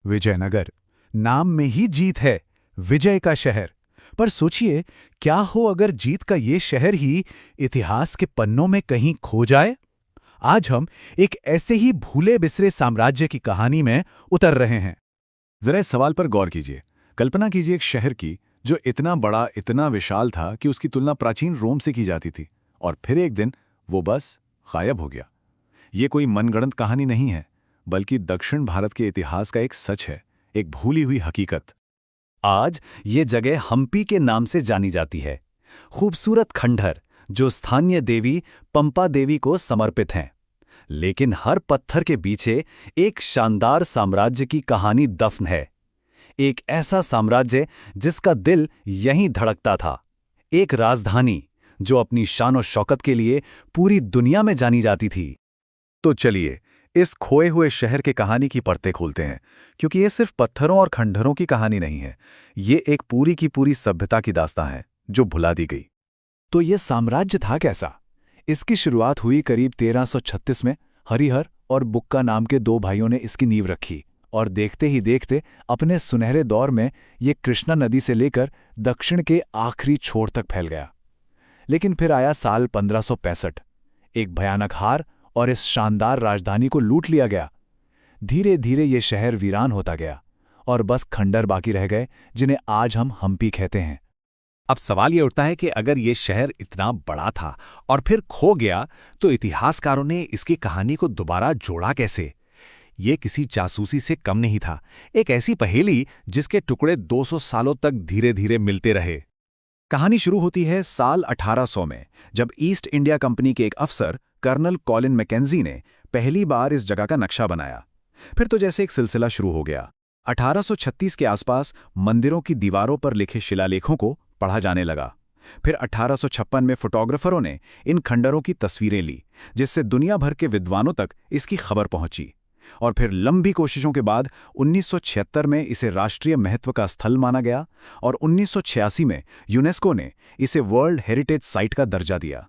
विजयनगर। नाम में ही जीत है, विजय का शहर। पर सोचिए, क्या हो अगर जीत का ये शहर ही इतिहास के पन्नों में कहीं खो जाए। आज हम एक ऐसे ही भूले बिसरे साम्राज्य की कहानी में उतर रहे हैं। जरा इस सवाल पर गौर कीजिए। कल्पना कीजिए एक शहर की जो इतना बड़ा, इतना विशाल था कि उसकी तुलना प्राचीन रोम से की जाती थी, और फिर एक दिन वो बस गायब हो गया। ये कोई मनगढ़ंत कहानी नहीं है, बल्कि दक्षिण भारत के इतिहास का एक सच है, एक भूली हुई हकीकत। आज ये जगह हम्पी के नाम से जानी जाती है। खूबसूरत खंडहर जो स्थानीय देवी पंपा देवी को समर्पित हैं। लेकिन हर पत्थर के पीछे एक शानदार साम्राज्य की कहानी दफन है। एक ऐसा साम्राज्य जिसका दिल यहीं धड़कता था। एक राजधानी जो अपनी शान शौकत के लिए पूरी दुनिया में जानी जाती थी। तो चलिए इस खोए हुए शहर के कहानी की परतें खोलते हैं, क्योंकि ये सिर्फ पत्थरों और खंडहरों की कहानी नहीं है। ये एक पूरी की पूरी सभ्यता की दास्तां है जो भुला दी गई। तो ये साम्राज्य था कैसा? इसकी शुरुआत हुई करीब 1336 में। हरिहर और बुक्का नाम के दो भाइयों ने इसकी नींव रखी, और देखते ही देखते अपने सुनहरे दौर में ये कृष्णा नदी से लेकर दक्षिण के आखिरी छोर तक फैल गया। लेकिन फिर आया साल 1565। एक भयानक हार, और इस शानदार राजधानी को लूट लिया गया। धीरे धीरे ये शहर वीरान होता गया, और बस खंडर बाकी रह गए जिन्हें आज हम हम्पी कहते हैं। अब सवाल ये उठता है कि अगर ये शहर इतना बड़ा था और फिर खो गया, तो इतिहासकारों ने इसकी कहानी को दोबारा जोड़ा कैसे? ये किसी जासूसी से कम नहीं था, एक ऐसी पहेली जिसके टुकड़े 200 सालों तक धीरे धीरे मिलते रहे। कहानी शुरू होती है साल 1800 में, जब ईस्ट इंडिया कंपनी के एक अफसर कर्नल कॉलिन मैकेंजी ने पहली बार इस जगह का नक्शा बनाया। फिर तो जैसे एक सिलसिला शुरू हो गया। 1836 के आसपास मंदिरों की दीवारों पर लिखे शिलालेखों को पढ़ा जाने लगा। फिर 1856 में फोटोग्राफरों ने इन खंडरों की तस्वीरें ली, जिससे दुनिया भर के विद्वानों तक इसकी खबर पहुंची। और फिर लंबी कोशिशों के बाद 1976 में इसे राष्ट्रीय महत्व का स्थल माना गया, और 1986 में यूनेस्को ने इसे वर्ल्ड हेरिटेज साइट का दर्जा दिया।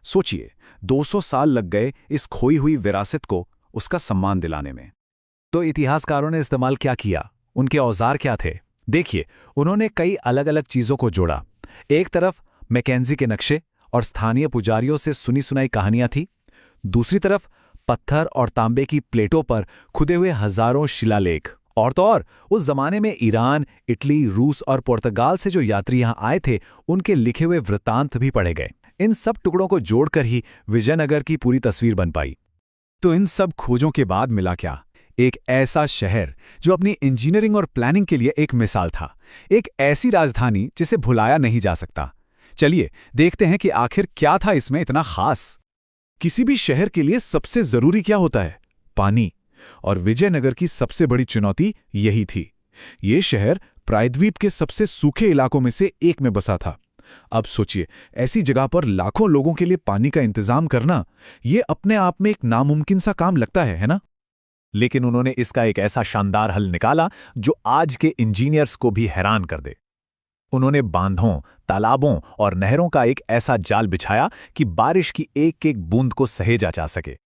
सोचिए, 200 साल लग गए इस खोई हुई विरासत को उसका सम्मान दिलाने में। तो इतिहासकारों ने इस्तेमाल क्या किया? उनके औजार क्या थे? देखिए, उन्होंने कई अलग अलग चीजों को जोड़ा। एक तरफ मैकेंजी के नक्शे और स्थानीय पुजारियों से सुनी सुनाई कहानियां थी। दूसरी तरफ पत्थर और तांबे की प्लेटों पर खुदे हुए हजारों शिलालेख। और तो और उस जमाने में ईरान, इटली, रूस और पुर्तगाल से जो यात्री यहां आए थे, उनके लिखे हुए वृत्तांत भी पढ़े गए। इन सब टुकड़ों को जोड़कर ही विजयनगर की पूरी तस्वीर बन पाई। तो इन सब खोजों के बाद मिला क्या? एक ऐसा शहर जो अपनी इंजीनियरिंग और प्लानिंग के लिए एक मिसाल था। एक ऐसी राजधानी जिसे भुलाया नहीं जा सकता। चलिए देखते हैं कि आखिर क्या था इसमें इतना खास। किसी भी शहर के लिए सबसे जरूरी क्या होता है? पानी। और विजयनगर की सबसे बड़ी चुनौती यही थी। ये शहर प्रायद्वीप के सबसे सूखे इलाकों में से एक में बसा था। अब सोचिए, ऐसी जगह पर लाखों लोगों के लिए पानी का इंतजाम करना, यह अपने आप में एक नामुमकिन सा काम लगता है ना? लेकिन उन्होंने इसका एक ऐसा शानदार हल निकाला जो आज के इंजीनियर्स को भी हैरान कर दे। उन्होंने बांधों, तालाबों और नहरों का एक ऐसा जाल बिछाया कि बारिश की एक एक बूंद को सहेजा जा सके।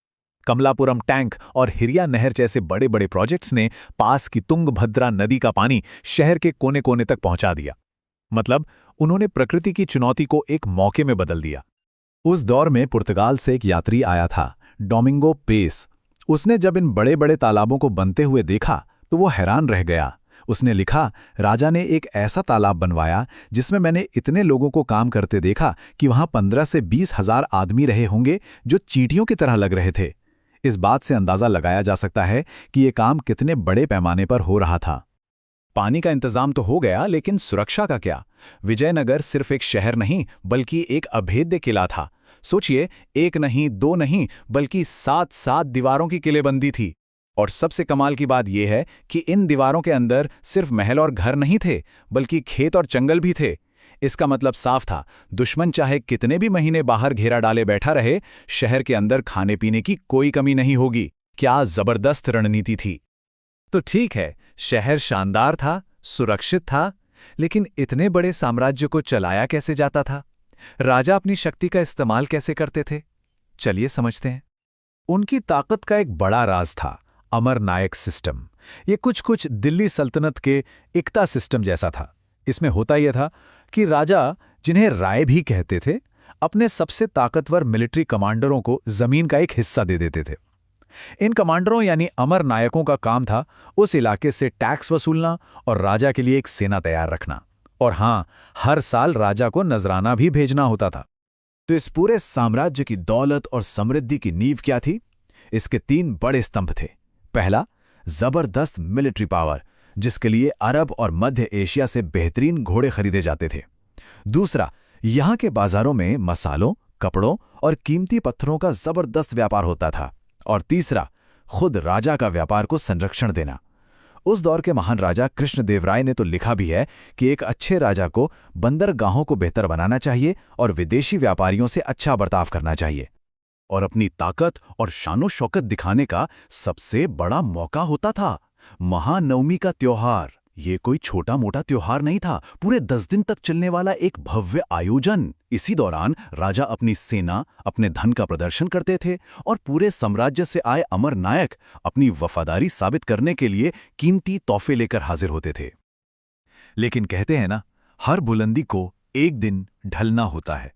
कमलापुरम टैंक और हिरिया नहर जैसे बड़े बड़े प्रोजेक्ट्स ने पास की तुंगभद्रा नदी का पानी शहर के कोने कोने तक पहुंचा दिया। मतलब उन्होंने प्रकृति की चुनौती को एक मौके में बदल दिया। उस दौर में पुर्तगाल से एक यात्री आया था, डोमिंगो पेस। उसने जब इन बड़े बड़े तालाबों को बनते हुए देखा तो वो हैरान रह गया। उसने लिखा, राजा ने एक ऐसा तालाब बनवाया जिसमें मैंने इतने लोगों को काम करते देखा कि वहां 15 से 20 हजार आदमी रहे होंगे जो चींटियों की तरह लग रहे थे। इस बात से अंदाजा लगाया जा सकता है कि यह काम कितने बड़े पैमाने पर हो रहा था। पानी का इंतजाम तो हो गया, लेकिन सुरक्षा का क्या? विजयनगर सिर्फ एक शहर नहीं, बल्कि एक अभेद्य किला था। सोचिए, एक नहीं, दो नहीं, बल्कि 7 दीवारों की किलेबंदी थी। और सबसे कमाल की बात यह है कि इन दीवारों के अंदर सिर्फ महल और घर नहीं थे, बल्कि खेत और जंगल भी थे। इसका मतलब साफ था, दुश्मन चाहे कितने भी महीने बाहर घेरा डाले बैठा रहे, शहर के अंदर खाने पीने की कोई कमी नहीं होगी। क्या जबरदस्त रणनीति थी! तो ठीक है, शहर शानदार था, सुरक्षित था, लेकिन इतने बड़े साम्राज्य को चलाया कैसे जाता था? राजा अपनी शक्ति का इस्तेमाल कैसे करते थे? चलिए समझते हैं। उनकी ताकत का एक बड़ा राज था अमर नायक सिस्टम, ये कुछ दिल्ली सल्तनत के इक्ता सिस्टम जैसा था। इसमें होता यह था कि राजा, जिन्हें राय भी कहते थे, अपने सबसे ताकतवर मिलिट्री कमांडरों को जमीन का एक हिस्सा दे देते थे। इन कमांडरों यानी अमर नायकों का काम था उस इलाके से टैक्स वसूलना और राजा के लिए एक सेना तैयार रखना। और हाँ, हर साल राजा को नजराना भी भेजना होता था। तो इस पूरे साम्राज्य की दौलत और समृद्धि की नींव क्या थी? इसके 3 बड़े स्तंभ थे। पहला, जबरदस्त मिलिट्री पावर, जिसके लिए अरब और मध्य एशिया से बेहतरीन घोड़े खरीदे जाते थे। दूसरा, यहाँ के बाजारों में मसालों, कपड़ों और कीमती पत्थरों का जबरदस्त व्यापार होता था। और तीसरा, खुद राजा का व्यापार को संरक्षण देना। उस दौर के महान राजा कृष्णदेवराय ने तो लिखा भी है कि एक अच्छे राजा को बंदरगाहों को बेहतर बनाना चाहिए और विदेशी व्यापारियों से अच्छा बर्ताव करना चाहिए। और अपनी ताकत और शानो शौकत दिखाने का सबसे बड़ा मौका होता था महानवमी का त्योहार। ये कोई छोटा मोटा त्योहार नहीं था, पूरे 10 दिन तक चलने वाला एक भव्य आयोजन। इसी दौरान राजा अपनी सेना, अपने धन का प्रदर्शन करते थे और पूरे साम्राज्य से आए अमर नायक अपनी वफादारी साबित करने के लिए कीमती तोहफे लेकर हाजिर होते थे। लेकिन कहते हैं ना, हर बुलंदी को एक दिन ढलना होता है।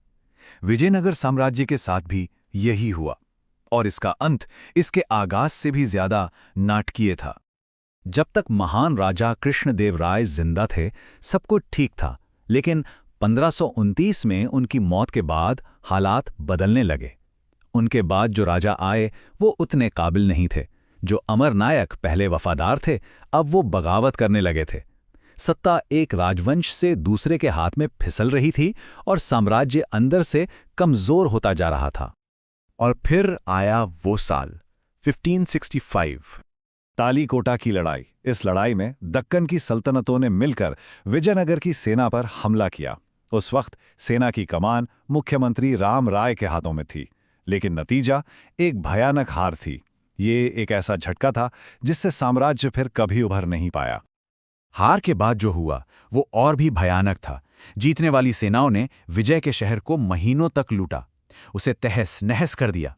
विजयनगर साम्राज्य के साथ भी यही हुआ, और इसका अंत इसके आगाज से भी ज्यादा नाटकीय था। जब तक महान राजा कृष्णदेवराय जिंदा थे, सब कुछ ठीक था, लेकिन 1529 में उनकी मौत के बाद हालात बदलने लगे। उनके बाद जो राजा आए वो उतने काबिल नहीं थे। जो अमर नायक पहले वफादार थे, अब वो बगावत करने लगे थे। सत्ता एक राजवंश से दूसरे के हाथ में फिसल रही थी और साम्राज्य अंदर से कमजोर होता जा रहा था। और फिर आया वो साल 1565, तालीकोटा की लड़ाई। इस लड़ाई में दक्कन की सल्तनतों ने मिलकर विजयनगर की सेना पर हमला किया। उस वक्त सेना की कमान मुख्यमंत्री राम राय के हाथों में थी, लेकिन नतीजा एक भयानक हार थी। ये एक ऐसा झटका था जिससे साम्राज्य फिर कभी उभर नहीं पाया। हार के बाद जो हुआ वो और भी भयानक था। जीतने वाली सेनाओं ने विजय के शहर को महीनों तक लूटा, उसे तहस नहस कर दिया।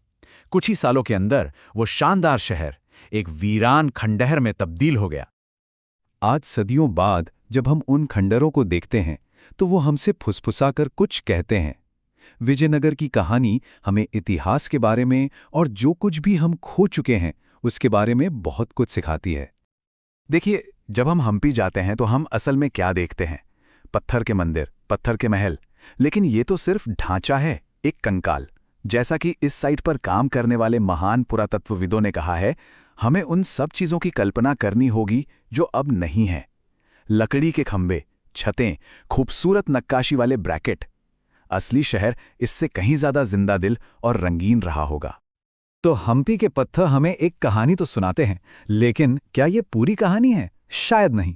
कुछ ही सालों के अंदर वो शानदार शहर एक वीरान खंडहर में तब्दील हो गया। आज सदियों बाद जब हम उन खंडरों को देखते हैं तो वो हमसे फुसफुसाकर कुछ कहते हैं। विजयनगर की कहानी हमें इतिहास के बारे में और जो कुछ भी हम खो चुके हैं उसके बारे में बहुत कुछ सिखाती है। देखिए, जब हम हम्पी जाते हैं तो हम असल में क्या देखते हैं? पत्थर के मंदिर, पत्थर के महल। लेकिन ये तो सिर्फ ढांचा है, एक कंकाल। जैसा कि इस साइट पर काम करने वाले महान पुरातत्वविदों ने कहा है, हमें उन सब चीजों की कल्पना करनी होगी जो अब नहीं है। लकड़ी के खंभे, छतें, खूबसूरत नक्काशी वाले ब्रैकेट। असली शहर इससे कहीं ज्यादा जिंदा दिल और रंगीन रहा होगा। तो हम्पी के पत्थर हमें एक कहानी तो सुनाते हैं, लेकिन क्या ये पूरी कहानी है? शायद नहीं।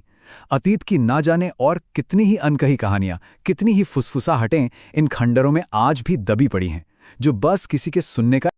अतीत की ना जाने और कितनी ही अनकही कहानियां, कितनी ही फुसफुसाहटें इन खंडरों में आज भी दबी पड़ी हैं, जो बस किसी के सुनने का